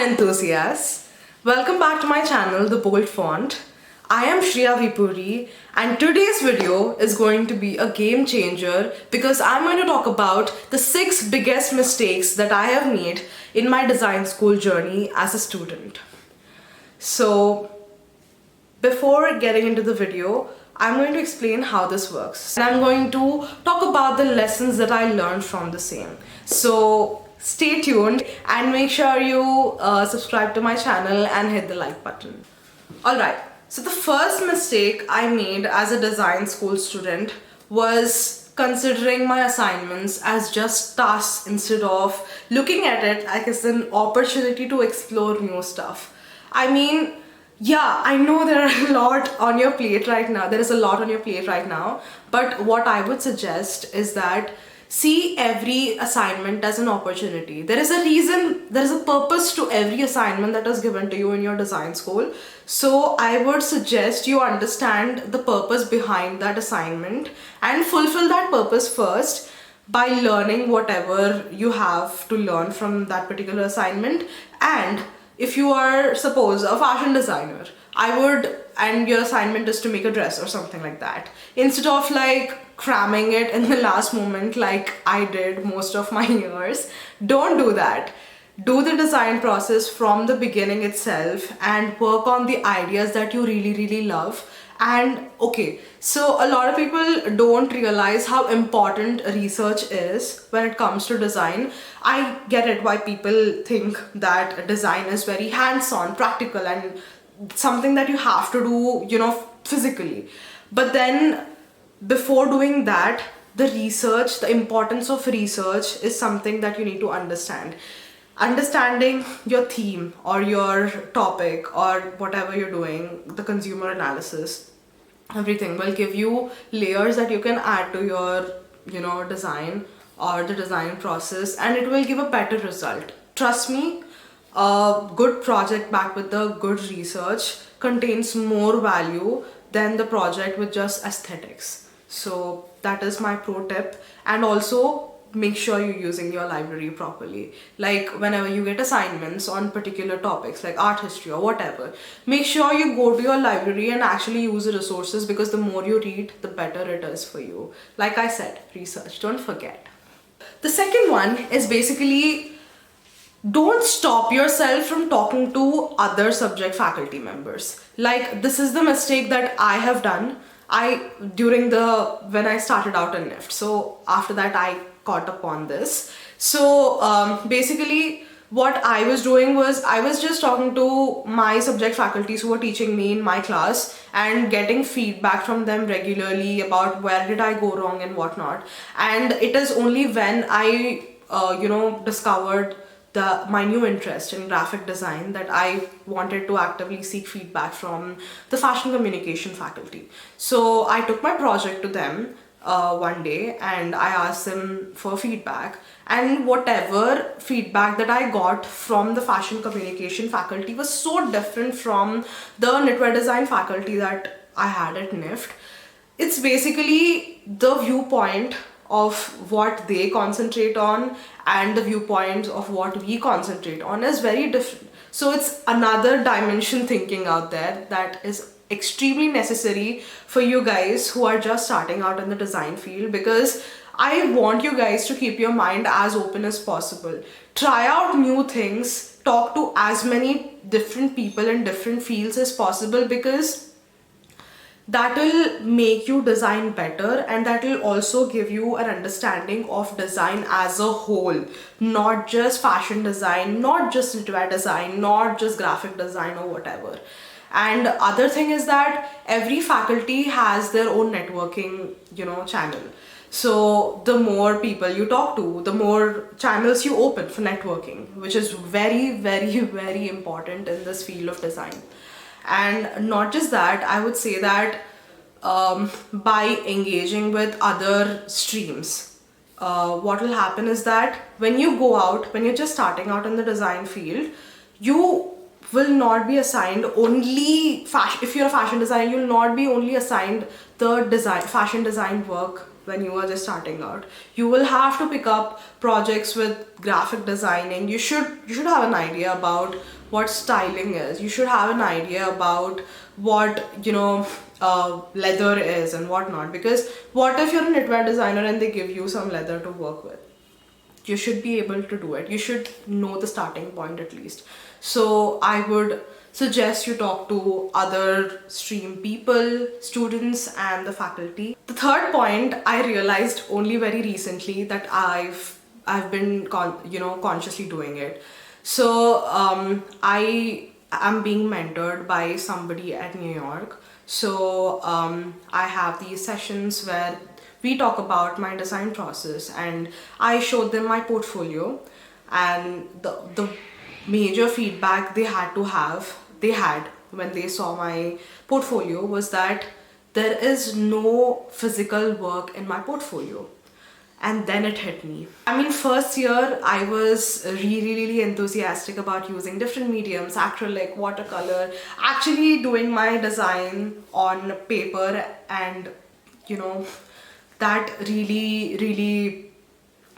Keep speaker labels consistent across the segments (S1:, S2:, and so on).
S1: enthusiasts. Welcome back to my channel, The Bold Font. I am Shriya Vipuri and today's video is going to be a game changer because I'm going to talk about the 6 biggest mistakes that I have made in my design school journey as a student. So, before getting into the video, I'm going to explain how this works. And I'm going to talk about the lessons that I learned from the same. So stay tuned and make sure you subscribe to my channel and hit the like button. Alright, so the first mistake I made as a design school student was considering my assignments as just tasks instead of looking at it as an opportunity to explore new stuff. I mean, yeah, I know there are a lot on your plate right now. There is a lot on your plate right now. But what I would suggest is that see every assignment as an opportunity. There is a reason, there is a purpose to every assignment that is given to you in your design school. So I would suggest you understand the purpose behind that assignment and fulfill that purpose first by learning whatever you have to learn from that particular assignment. And if you are, suppose, a fashion designer, and your assignment is to make a dress or something like that, instead of like cramming it in the last moment like I did most of my years, don't do that. Do the design process from the beginning itself and work on the ideas that you really love. And okay, so a lot of people don't realize how important research is when it comes to design. I get it why people think that design is very hands-on, practical, and something that you have to do, physically. But then before doing that, the importance of research is something that you need to understand. Understanding your theme or your topic or whatever you're doing, the consumer analysis, everything will give you layers that you can add to your, design or the design process, and it will give a better result. Trust me, a good project backed with the good research contains more value than the project with just aesthetics. So that is my pro tip. And also make sure you're using your library properly. Like whenever you get assignments on particular topics like art history or whatever, make sure you go to your library and actually use the resources, because the more you read, the better it is for you. Like I said, research, don't forget. The second one is basically don't stop yourself from talking to other subject faculty members. Like this is the mistake that I have done when I started out in NIFT. So after that I caught up on this. So basically what I was doing was I was just talking to my subject faculties who were teaching me in my class and getting feedback from them regularly about where did I go wrong and whatnot. And it is only when I discovered my new interest in graphic design that I wanted to actively seek feedback from the fashion communication faculty. So I took my project to them one day and I asked them for feedback, and whatever feedback that I got from the fashion communication faculty was so different from the knitwear design faculty that I had at NIFT. It's basically the viewpoint of what they concentrate on and the viewpoints of what we concentrate on is very different. So it's another dimension thinking out there that is extremely necessary for you guys who are just starting out in the design field, because I want you guys to keep your mind as open as possible. Try out new things, talk to as many different people in different fields as possible, because that will make you design better, and that will also give you an understanding of design as a whole, not just fashion design, not just knitwear design, not just graphic design or whatever. And other thing is that every faculty has their own networking, channel. So the more people you talk to, the more channels you open for networking, which is very important in this field of design. And not just that, I would say that by engaging with other streams, what will happen is that when you go out, when you're just starting out in the design field, you will not be assigned only fashion. If you're a fashion designer, you'll not be only assigned the fashion design work when you are just starting out. You will have to pick up projects with graphic designing. You should have an idea about what styling is. You should have an idea about what leather is and whatnot. Because what if you're a knitwear designer and they give you some leather to work with? You should be able to do it. You should know the starting point at least. So I would suggest you talk to other stream people, students, and the faculty. The third point I realized only very recently that I've been consciously doing it. So I am being mentored by somebody at New York. So I have these sessions where we talk about my design process, and I showed them my portfolio, and the major feedback they had when they saw my portfolio was that there is no physical work in my portfolio. And then it hit me. I mean, first year I was really enthusiastic about using different mediums, acrylic, watercolor, actually doing my design on paper, and that really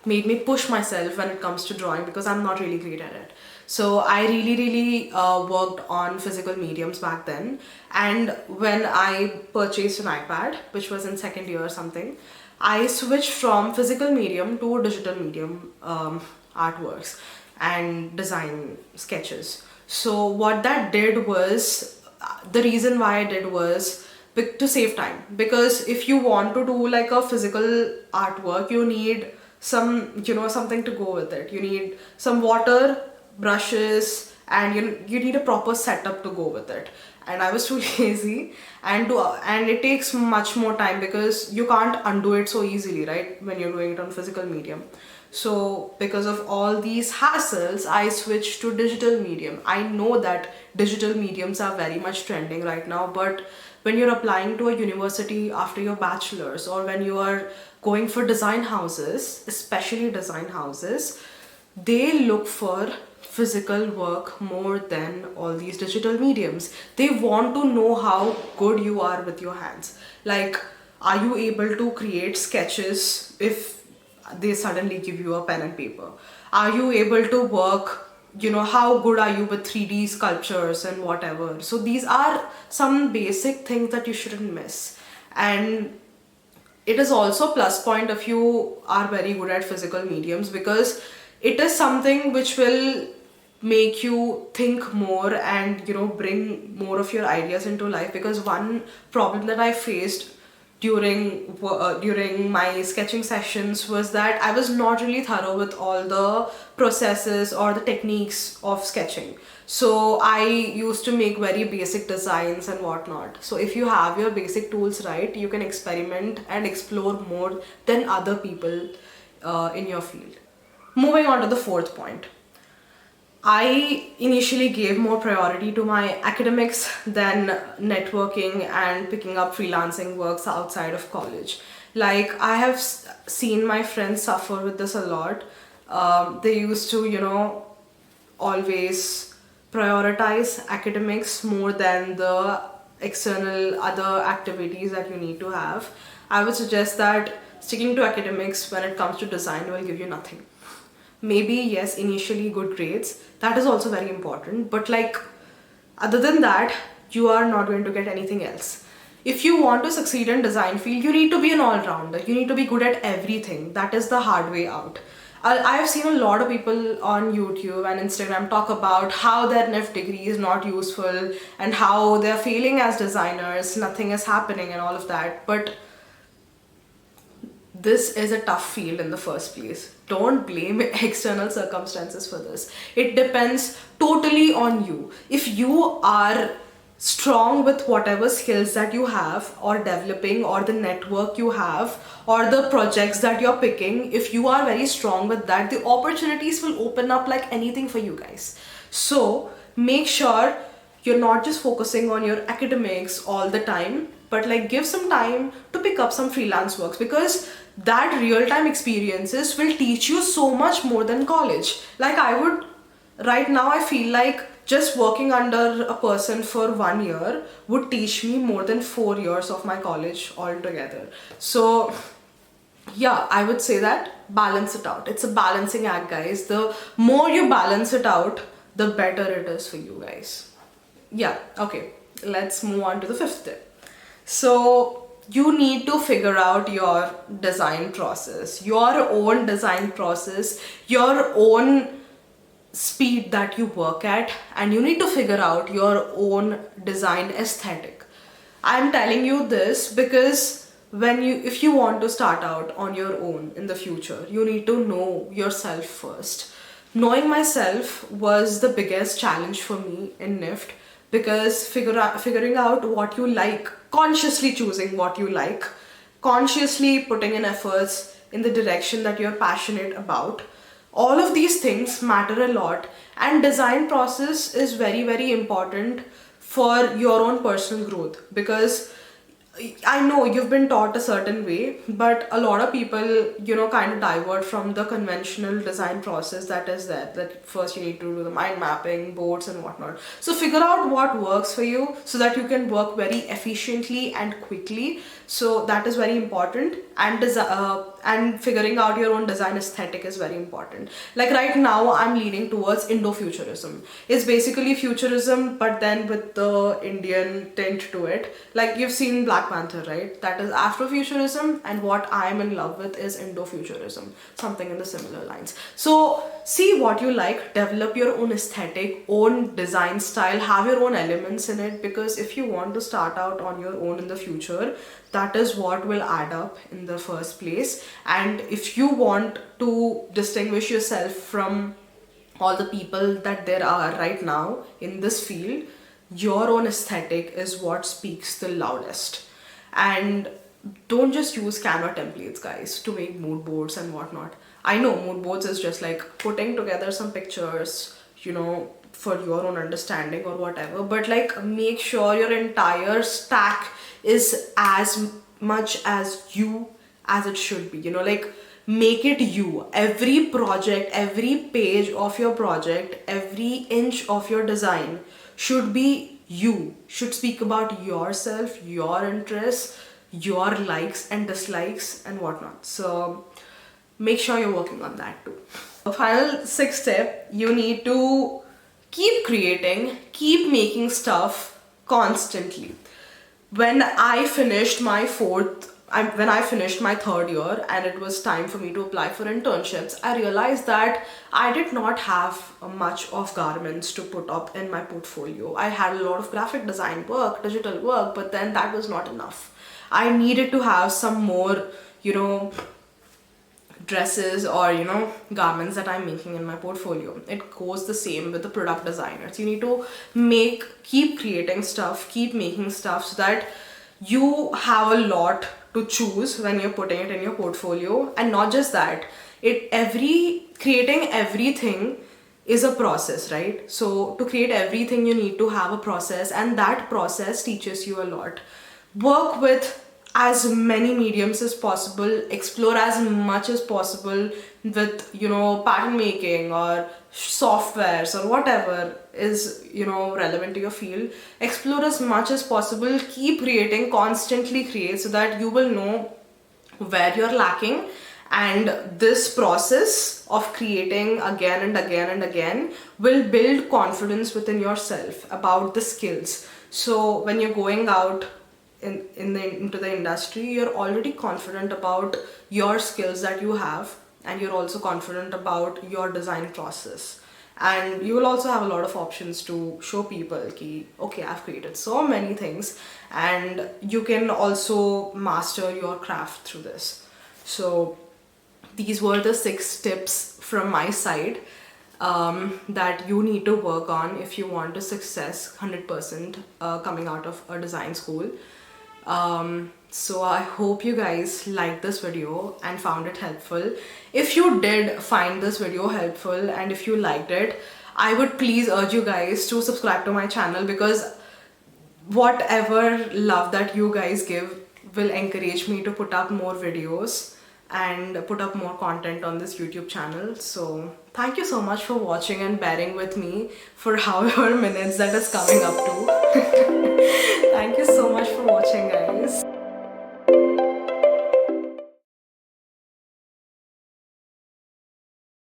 S1: made me push myself when it comes to drawing, because I'm not really great at it. So I really worked on physical mediums back then. And when I purchased an iPad, which was in second year or something, I switched from physical medium to digital medium artworks and design sketches. So what that did was, the reason why I did was to save time. Because if you want to do like a physical artwork, you need something to go with it. You need some water, brushes, and you need a proper setup to go with it. And I was too lazy, and it takes much more time because you can't undo it so easily, right, when you're doing it on physical medium. So because of all these hassles, I switched to digital medium. I know that digital mediums are very much trending right now, but when you're applying to a university after your bachelor's, or when you are going for design houses, especially design houses, they look for physical work more than all these digital mediums. They want to know how good you are with your hands. Like, are you able to create sketches if they suddenly give you a pen and paper? Are you able to work, how good are you with 3D sculptures and whatever? So these are some basic things that you shouldn't miss. And it is also a plus point if you are very good at physical mediums, because it is something which will make you think more and bring more of your ideas into life. Because one problem that I faced during my sketching sessions was that I was not really thorough with all the processes or the techniques of sketching. So I used to make very basic designs and whatnot. So if you have your basic tools right, you can experiment and explore more than other people in your field. Moving on to the fourth point. I initially gave more priority to my academics than networking and picking up freelancing works outside of college. Like, I have seen my friends suffer with this a lot. They used to, always prioritize academics more than the external other activities that you need to have. I would suggest that sticking to academics when it comes to design will give you nothing. Maybe, yes, initially good grades, that is also very important, but like, other than that, you are not going to get anything else. If you want to succeed in design field, you need to be an all-rounder. You need to be good at everything. That is the hard way out. I have seen a lot of people on YouTube and Instagram talk about how their NIF degree is not useful and how they're failing as designers, nothing is happening and all of that. But this is a tough field in the first place. Don't blame external circumstances for this. It depends totally on you. If you are strong with whatever skills that you have or developing, or the network you have, or the projects that you're picking, if you are very strong with that, the opportunities will open up like anything for you guys. So make sure you're not just focusing on your academics all the time, but like give some time to pick up some freelance works, because that real-time experiences will teach you so much more than college. Like, right now I feel like just working under a person for 1 year would teach me more than 4 years of my college altogether. So yeah, I would say that balance it out. It's a balancing act, guys. The more you balance it out, the better it is for you guys. Yeah, okay. Let's move on to the fifth tip. So you need to figure out your design process, your own design process, your own speed that you work at, and you need to figure out your own design aesthetic. I'm telling you this because if you want to start out on your own in the future, you need to know yourself first. Knowing myself was the biggest challenge for me in NIFT, because figuring out what you like, consciously choosing what you like, consciously putting in efforts in the direction that you're passionate about, all of these things matter a lot, and design process is very, very important for your own personal growth. Because I know you've been taught a certain way, but a lot of people, kind of divert from the conventional design process that is there. That first you need to do the mind mapping, boards and whatnot. So figure out what works for you so that you can work very efficiently and quickly. So that is very important, and figuring out your own design aesthetic is very important. Like right now, I'm leaning towards Indo-futurism. It's basically futurism, but then with the Indian tint to it. Like you've seen Black Panther, right? That is Afrofuturism, and what I'm in love with is Indo-futurism, something in the similar lines. So see what you like, develop your own aesthetic, own design style, have your own elements in it, because if you want to start out on your own in the future, that is what will add up in the first place. And if you want to distinguish yourself from all the people that there are right now in this field, your own aesthetic is what speaks the loudest. And don't just use Canva templates, guys, to make mood boards and whatnot. I know mood boards is just like putting together some pictures, for your own understanding or whatever, but like make sure your entire stack is as much as you as it should be. Like make it you. Every project, every page of your project, every inch of your design should be you, should speak about yourself, your interests, your likes and dislikes and whatnot. So make sure you're working on that too. The final sixth step, you need to keep creating, keep making stuff constantly. When I finished my third year and it was time for me to apply for internships, I realized that I did not have much of garments to put up in my portfolio. I had a lot of graphic design work, digital work, but then that was not enough. I needed to have some more, dresses or garments that I'm making in my portfolio. It goes the same with the product designers. You need to keep creating stuff, keep making stuff, so that you have a lot to choose when you're putting it in your portfolio. And not just that, creating everything is a process, right? So to create everything, you need to have a process, and that process teaches you a lot. Work with as many mediums as possible, explore as much as possible with pattern making or softwares or whatever is relevant to your field. Explore as much as possible, keep creating, constantly create, so that you will know where you're lacking. And this process of creating again and again and again will build confidence within yourself about the skills. So when you're going out into the industry, you're already confident about your skills that you have, and you're also confident about your design process. And you will also have a lot of options to show people ki, okay, I've created so many things, and you can also master your craft through this. So these were the 6 tips from my side that you need to work on if you want to success 100% coming out of a design school. So I hope you guys liked this video and found it helpful. If you did find this video helpful and if you liked it, I would please urge you guys to subscribe to my channel, because whatever love that you guys give will encourage me to put up more videos and put up more content on this YouTube channel. So Thank you so much for watching and bearing with me for however minutes that is coming up to. Thank you so much for watching, guys.